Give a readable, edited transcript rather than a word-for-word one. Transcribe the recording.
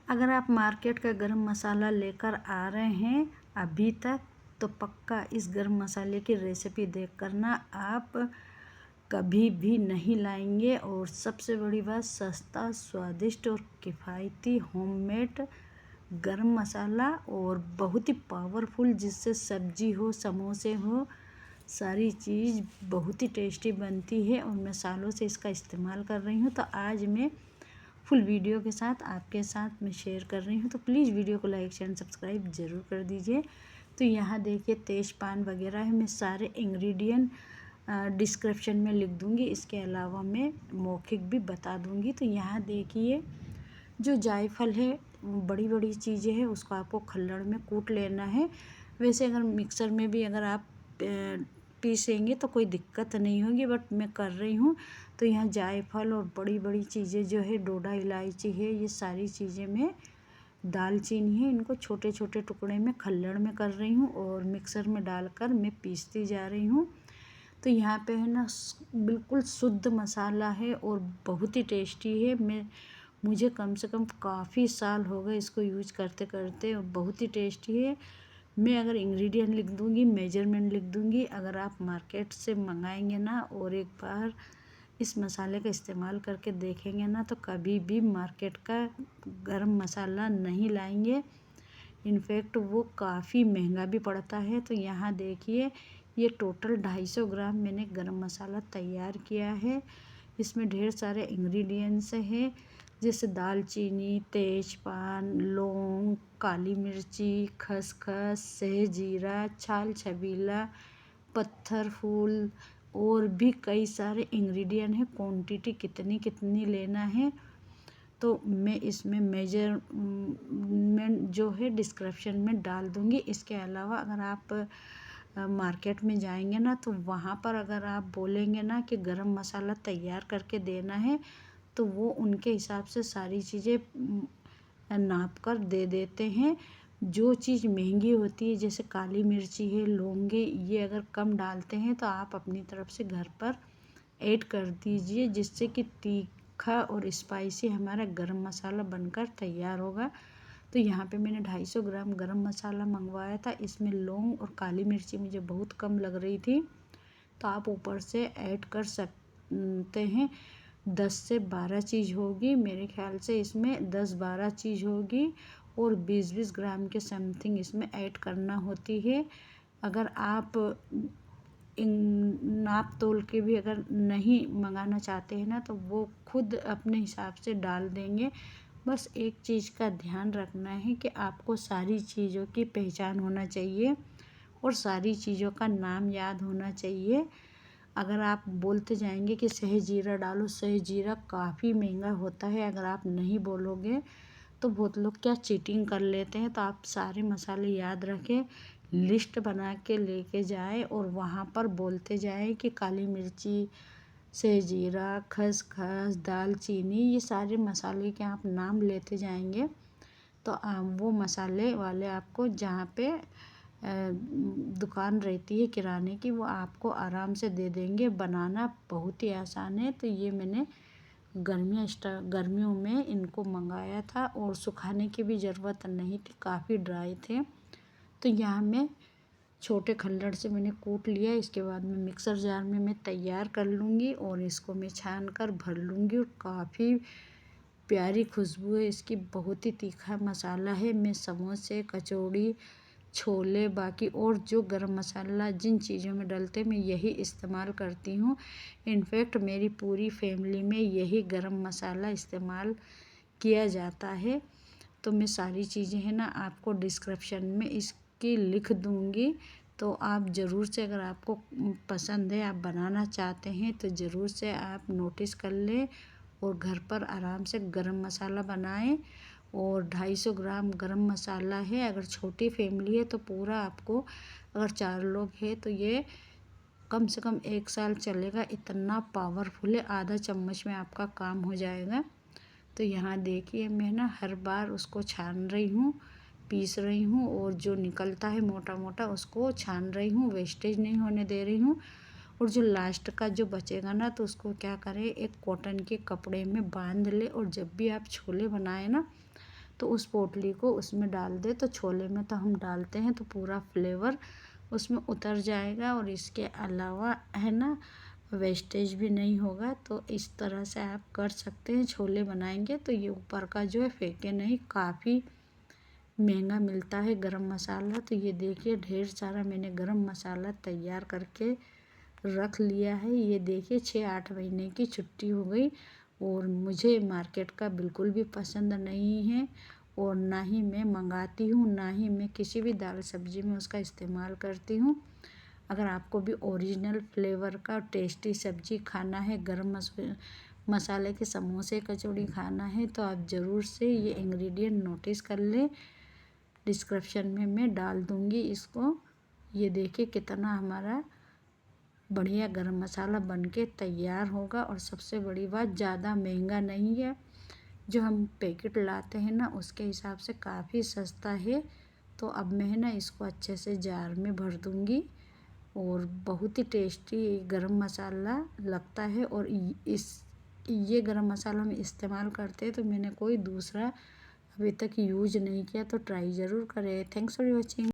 अगर आप मार्केट का गरम मसाला लेकर आ रहे हैं अभी तक, तो पक्का इस गरम मसाले की रेसिपी देख कर ना आप कभी भी नहीं लाएंगे। और सबसे बड़ी बात, सस्ता, स्वादिष्ट और किफ़ायती होममेड गरम मसाला, और बहुत ही पावरफुल, जिससे सब्जी हो, समोसे हो, सारी चीज़ बहुत ही टेस्टी बनती है। और मैं सालों से इसका इस्तेमाल कर रही हूँ, तो आज मैं फुल वीडियो के साथ आपके साथ मैं शेयर कर रही हूँ। तो प्लीज़ वीडियो को लाइक शेयर सब्सक्राइब ज़रूर कर दीजिए। तो यहाँ देखिए तेजपान वगैरह है, मैं सारे इंग्रेडिएंट डिस्क्रिप्शन में लिख दूँगी, इसके अलावा मैं मौखिक भी बता दूँगी। तो यहाँ देखिए जो जायफल है, बड़ी बड़ी चीज़ें हैं, उसको आपको खल्लड़ में कूट लेना है। वैसे अगर मिक्सर में भी अगर आप पीसेंगे तो कोई दिक्कत नहीं होगी, बट मैं कर रही हूँ। तो यहाँ जायफल और बड़ी बड़ी चीज़ें जो है, डोडा इलायची है, ये सारी चीज़ें मैं, दालचीनी है, इनको छोटे छोटे टुकड़े में खल्लड़ में कर रही हूँ और मिक्सर में डालकर मैं पीसती जा रही हूँ। तो यहाँ पे है ना बिल्कुल शुद्ध मसाला है और बहुत ही टेस्टी है। मुझे कम से कम काफ़ी साल हो गए इसको यूज करते करते, और बहुत ही टेस्टी है। मैं अगर इंग्रेडिएंट लिख दूँगी, मेजरमेंट लिख दूँगी, अगर आप मार्केट से मंगाएंगे ना और एक बार इस मसाले का इस्तेमाल करके देखेंगे ना, तो कभी भी मार्केट का गरम मसाला नहीं लाएंगे। इनफैक्ट वो काफ़ी महंगा भी पड़ता है। तो यहाँ देखिए ये टोटल 250 ग्राम मैंने गरम मसाला तैयार किया है। इसमें ढेर सारे इंग्रेडिएंट्स हैं, जैसे दालचीनी, तेजपान, लौंग, काली मिर्ची, खसखस, सहजीरा, छाल छबीला, पत्थर फूल, और भी कई सारे इंग्रेडिएंट हैं। क्वांटिटी कितनी कितनी लेना है तो मैं इसमें मेजरमेंट जो है डिस्क्रिप्शन में डाल दूँगी। इसके अलावा अगर आप मार्केट में जाएंगे ना, तो वहाँ पर अगर आप बोलेंगे ना कि गरम मसाला तैयार करके देना है, तो वो उनके हिसाब से सारी चीज़ें नाप कर दे देते हैं। जो चीज़ महंगी होती है, जैसे काली मिर्ची है, लौंगे, ये अगर कम डालते हैं तो आप अपनी तरफ से घर पर ऐड कर दीजिए, जिससे कि तीखा और स्पाइसी हमारा गरम मसाला बनकर तैयार होगा। तो यहाँ पे मैंने 250 ग्राम गरम मसाला मंगवाया था। इसमें लौंग और काली मिर्ची मुझे बहुत कम लग रही थी, तो आप ऊपर से ऐड कर सकते हैं। 10 से 12 चीज़ होगी मेरे ख्याल से, इसमें 10-12 चीज़ होगी, और 20-20 ग्राम के समथिंग इसमें ऐड करना होती है। अगर आप नाप तोल के भी अगर नहीं मंगाना चाहते हैं ना, तो वो खुद अपने हिसाब से डाल देंगे। बस एक चीज़ का ध्यान रखना है कि आपको सारी चीज़ों की पहचान होना चाहिए और सारी चीज़ों का नाम याद होना चाहिए। अगर आप बोलते जाएंगे कि सहजीरा डालो, सहजीरा काफ़ी महंगा होता है, अगर आप नहीं बोलोगे तो बहुत लोग क्या चीटिंग कर लेते हैं। तो आप सारे मसाले याद रखें, लिस्ट बना के लेके जाए और वहाँ पर बोलते जाए कि काली मिर्ची, सहजीरा, खसखस, दालचीनी, ये सारे मसाले के आप नाम लेते जाएंगे, तो वो मसाले वाले आपको जहाँ पे दुकान रहती है किराने की, वो आपको आराम से दे देंगे। बनाना बहुत ही आसान है। तो ये मैंने गर्मियों में इनको मंगाया था, और सुखाने की भी ज़रूरत नहीं थी, काफ़ी ड्राई थे। तो यहाँ मैं छोटे खल्लड़ से मैंने कूट लिया। इसके बाद में मिक्सर जार में मैं तैयार कर लूँगी और इसको मैं छान कर भर लूँगी, और काफ़ी प्यारी खुशबू है इसकी। बहुत ही तीखा मसाला है। मैं समोसे, कचौड़ी, छोले, बाकी और जो गरम मसाला जिन चीज़ों में डलते मैं यही इस्तेमाल करती हूँ। इनफैक्ट मेरी पूरी फैमिली में यही गरम मसाला इस्तेमाल किया जाता है। तो मैं सारी चीज़ें हैं ना आपको डिस्क्रिप्शन में इसकी लिख दूँगी, तो आप ज़रूर से, अगर आपको पसंद है, आप बनाना चाहते हैं, तो ज़रूर से आप नोटिस कर लें और घर पर आराम से गरम मसाला बनाएं। और 250 ग्राम गरम मसाला है। अगर छोटी फैमिली है तो पूरा आपको, अगर 4 लोग हैं तो ये कम से कम 1 साल चलेगा, इतना पावरफुल है। आधा चम्मच में आपका काम हो जाएगा। तो यहाँ देखिए मैं ना हर बार उसको छान रही हूँ, पीस रही हूँ, और जो निकलता है मोटा मोटा उसको छान रही हूँ, वेस्टेज नहीं होने दे रही हूँ। और जो लास्ट का जो बचेगा ना, तो उसको क्या करें, एक कॉटन के कपड़े में बांध ले, और जब भी आप छोले बनाए ना, तो उस पोटली को उसमें डाल दे। तो छोले में तो हम डालते हैं तो पूरा फ्लेवर उसमें उतर जाएगा और इसके अलावा है ना वेस्टेज भी नहीं होगा। तो इस तरह से आप कर सकते हैं। छोले बनाएंगे तो ये ऊपर का जो है फेंके नहीं, काफ़ी महंगा मिलता है गरम मसाला। तो ये देखिए ढेर सारा मैंने गरम मसाला तैयार करके रख लिया है। ये देखिए 6-8 महीने की छुट्टी हो गई और मुझे मार्केट का बिल्कुल भी पसंद नहीं है और ना ही मैं मंगाती हूँ, ना ही मैं किसी भी दाल सब्जी में उसका इस्तेमाल करती हूँ। अगर आपको भी ओरिजिनल फ्लेवर का टेस्टी सब्जी खाना है, गरम मसाले के समोसे कचौड़ी खाना है तो आप ज़रूर से ये इंग्रेडिएंट नोटिस कर लें। डिस्क्रिप्शन में मैं डाल दूँगी इसको। ये देखिए कितना हमारा बढ़िया गरम मसाला बनके तैयार होगा और सबसे बड़ी बात ज़्यादा महंगा नहीं है। जो हम पैकेट लाते हैं ना उसके हिसाब से काफ़ी सस्ता है। तो अब मैं ना इसको अच्छे से जार में भर दूँगी और बहुत ही टेस्टी गरम मसाला लगता है। और ये गरम मसाला हम इस्तेमाल करते हैं तो मैंने कोई दूसरा अभी तक यूज नहीं किया, तो ट्राई ज़रूर करें। Thanks for watching.